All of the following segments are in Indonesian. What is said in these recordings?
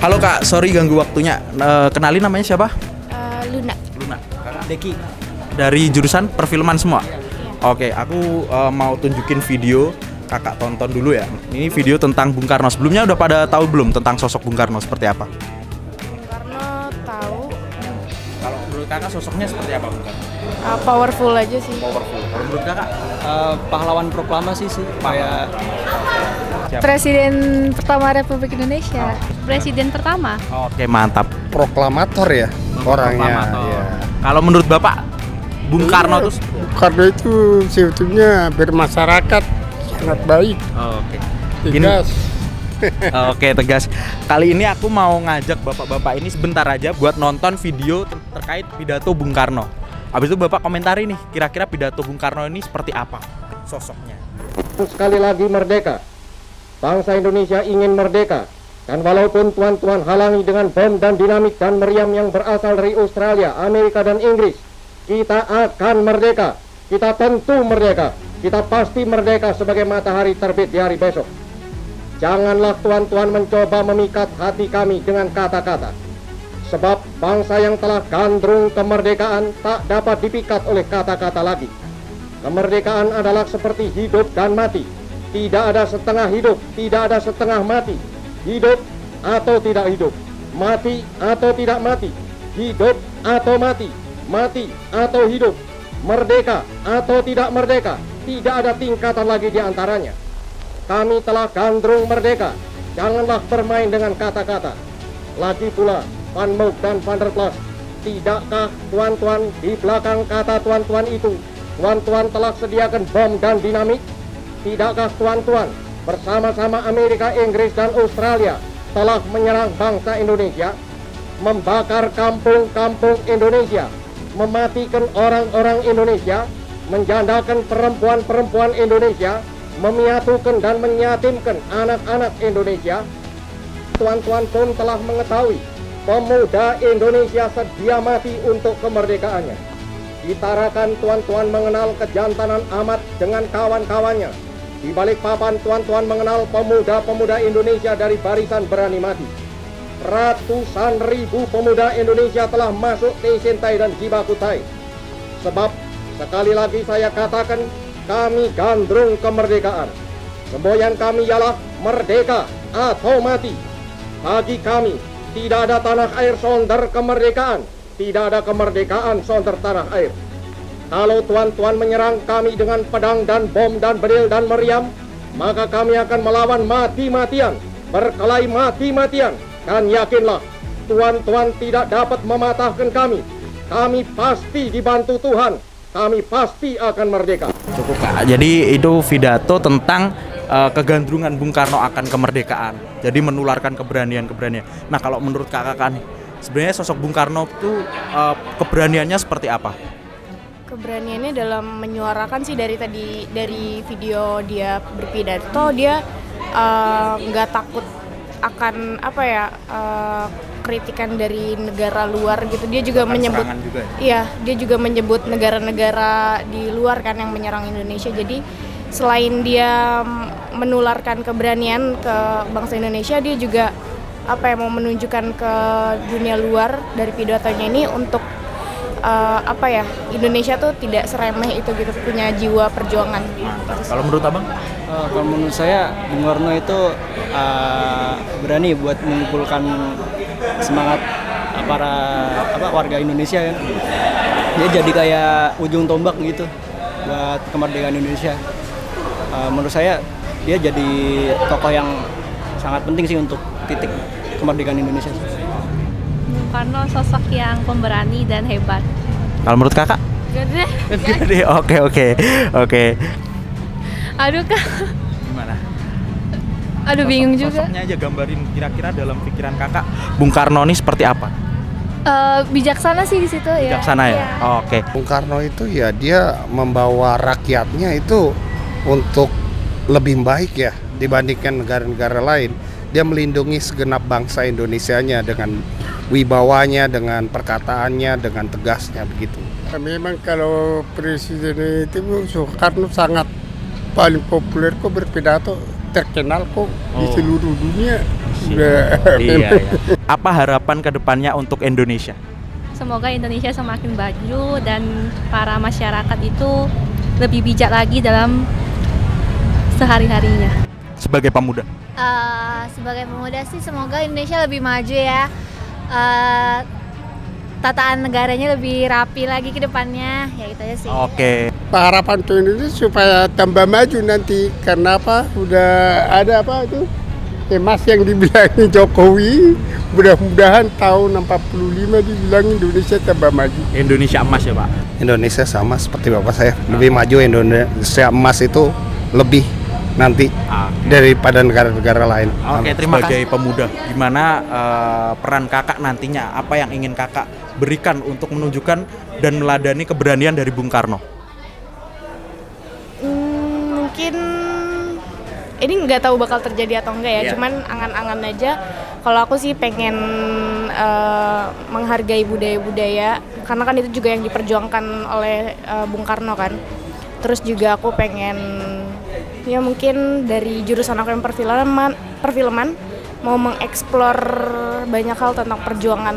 Halo Kak, sorry ganggu waktunya. Kenalin namanya siapa? Luna. Luna. Kakak Deki. Dari jurusan perfilman semua? Oke, aku mau tunjukin video. Kakak tonton dulu ya. Ini video tentang Bung Karno. Sebelumnya udah pada tahu belum tentang sosok Bung Karno seperti apa? Bung Karno tahu. Kalau menurut kakak sosoknya seperti apa Bung Karno? Powerful aja sih. Powerful. Kalau menurut kakak? Pahlawan proklamasi sih, kayak Siapa? Presiden pertama Republik Indonesia. Presiden pertama. Oke, mantap. Proklamator ya orangnya. Proklamator. Ya. Kalau menurut Bapak, Bung Karno itu Karno itu sebetulnya bermasyarakat sangat baik, Oke. tegas. Oke, tegas. Kali ini aku mau ngajak bapak-bapak ini sebentar aja buat nonton video terkait pidato Bung Karno. Habis itu Bapak komentari nih, kira-kira pidato Bung Karno ini seperti apa sosoknya. Sekali lagi merdeka. Bangsa Indonesia ingin merdeka. Dan walaupun tuan-tuan halangi dengan bom dan dinamit dan meriam yang berasal dari Australia, Amerika dan Inggris, kita akan merdeka. Kita tentu merdeka. Kita pasti merdeka sebagai matahari terbit di hari besok. Janganlah tuan-tuan mencoba memikat hati kami dengan kata-kata. Sebab bangsa yang telah gandrung kemerdekaan tak dapat dipikat oleh kata-kata lagi. Kemerdekaan adalah seperti hidup dan mati. Tidak ada setengah hidup, tidak ada setengah mati. Hidup atau tidak hidup, mati atau tidak mati, hidup atau mati, mati atau hidup, merdeka atau tidak merdeka. Tidak ada tingkatan lagi di antaranya. Kami telah gandrung merdeka. Janganlah bermain dengan kata-kata. Lagi pula, Van Moog dan Van der Plas, tidakkah tuan-tuan di belakang kata tuan-tuan itu, tuan-tuan telah sediakan bom dan dinamit? Tidakkah tuan-tuan bersama-sama Amerika, Inggris, dan Australia telah menyerang bangsa Indonesia, membakar kampung-kampung Indonesia, mematikan orang-orang Indonesia, menjandakan perempuan-perempuan Indonesia, memiatukan dan menyatimkan anak-anak Indonesia? Tuan-tuan pun telah mengetahui pemuda Indonesia sedia mati untuk kemerdekaannya. Ditarakan tuan-tuan mengenal kejantanan amat dengan kawan-kawannya. Di balik papan tuan-tuan mengenal pemuda-pemuda Indonesia dari barisan berani mati. Ratusan ribu pemuda Indonesia telah masuk Teisintai dan Jibakutai. Sebab sekali lagi saya katakan, kami gandrung kemerdekaan. Semboyan kami ialah merdeka atau mati. Bagi kami tidak ada tanah air sonder kemerdekaan. Tidak ada kemerdekaan sonder tanah air. Kalau tuan-tuan menyerang kami dengan pedang dan bom dan bedil dan meriam, maka kami akan melawan mati-matian, berkelahi mati-matian. Dan yakinlah, tuan-tuan tidak dapat mematahkan kami. Kami pasti dibantu Tuhan. Kami pasti akan merdeka. Cukup Kak. Jadi itu pidato tentang kegandrungan Bung Karno akan kemerdekaan. Jadi menularkan keberanian-keberanian. Nah, kalau menurut kakak nih, sebenarnya sosok Bung Karno itu keberaniannya seperti apa? Keberaniannya dalam menyuarakan sih dari video dia berpidato, dia nggak takut akan kritikan dari negara luar gitu. Dia juga menyebut juga, ya? Iya, dia juga menyebut negara-negara di luar kan yang menyerang Indonesia. Jadi selain dia menularkan keberanian ke bangsa Indonesia, dia juga mau menunjukkan ke dunia luar dari pidatonya ini untuk Indonesia tuh tidak seremeh itu gitu, punya jiwa perjuangan. Kalau menurut abang? kalau menurut saya Bung Karno itu berani buat mengumpulkan semangat para warga Indonesia kan. Dia jadi kayak ujung tombak gitu buat kemerdekaan Indonesia. Menurut saya dia jadi tokoh yang sangat penting sih untuk titik kemerdekaan Indonesia. Bung Karno sosok yang pemberani dan hebat. Kalau menurut kakak? Gede. Oke. Aduh Kak, Gimana? aduh bingung juga. Sosoknya aja gambarin kira-kira dalam pikiran kakak Bung Karno ini seperti apa? Bijaksana sih di situ ya. Bijaksana ya? Iya. Oke. Bung Karno itu ya dia membawa rakyatnya itu untuk lebih baik ya dibandingkan negara-negara lain. Dia melindungi segenap bangsa Indonesianya dengan wibawanya, dengan perkataannya, dengan tegasnya begitu. Memang kalau presiden itu Soekarno sangat paling populer kok berpidato, terkenal kok di seluruh dunia. Iya, iya. Apa harapan kedepannya untuk Indonesia? Semoga Indonesia semakin maju dan para masyarakat itu lebih bijak lagi dalam sehari-harinya. Sebagai pemuda. Sebagai pemuda sih semoga Indonesia lebih maju ya. Tataan negaranya lebih rapi lagi ke depannya, ya gitu aja sih. Oke. Harapan untuk Indonesia supaya tambah maju nanti, karena apa? Udah ada apa itu? Emas yang dibilangin Jokowi, mudah-mudahan tahun 45 dibilang Indonesia tambah maju. Indonesia emas ya Pak? Indonesia sama seperti bapak saya, lebih maju. Indonesia emas itu lebih nanti daripada negara-negara lain. Oke, terima kasih. Sebagai pemuda, gimana peran kakak nantinya? Apa yang ingin kakak berikan untuk menunjukkan dan meladani keberanian dari Bung Karno? Mungkin ini nggak tahu bakal terjadi atau enggak ya, cuman angan-angan aja. Kalau aku sih pengen menghargai budaya-budaya, karena kan itu juga yang diperjuangkan oleh Bung Karno kan. Terus juga aku pengen ya mungkin dari jurusan aku yang perfilman mau mengeksplor banyak hal tentang perjuangan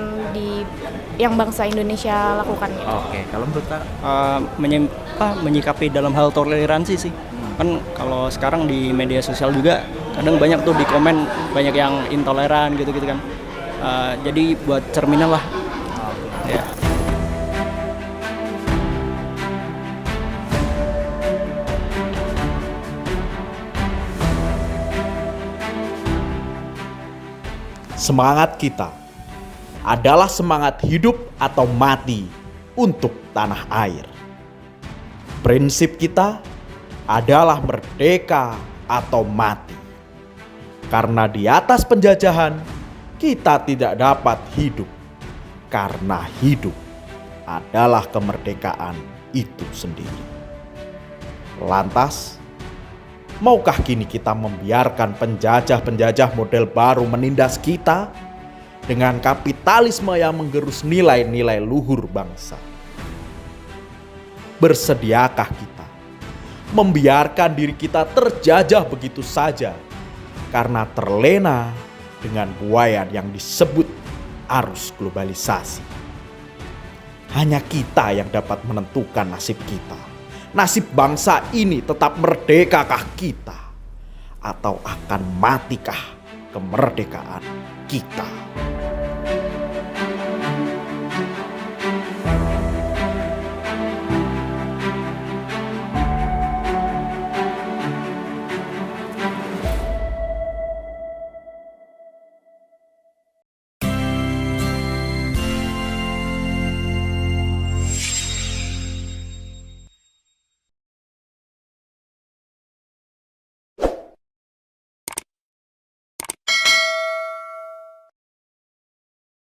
yang bangsa Indonesia lakukan gitu. Oke, kalau menurut kakak? Menyikapi dalam hal toleransi sih. Kan kalau sekarang di media sosial juga kadang banyak tuh di komen banyak yang intoleran gitu-gitu kan. Jadi buat cerminan lah. Ya. Semangat kita adalah semangat hidup atau mati untuk tanah air. Prinsip kita adalah merdeka atau mati. Karena di atas penjajahan kita tidak dapat hidup. Karena hidup adalah kemerdekaan itu sendiri. Lantas, maukah kini kita membiarkan penjajah-penjajah model baru menindas kita dengan kapitalisme yang menggerus nilai-nilai luhur bangsa? Bersediakah kita membiarkan diri kita terjajah begitu saja karena terlena dengan buayan yang disebut arus globalisasi? Hanya kita yang dapat menentukan nasib kita. Nasib bangsa ini tetap merdekakah kita? Atau akan matikah kemerdekaan kita?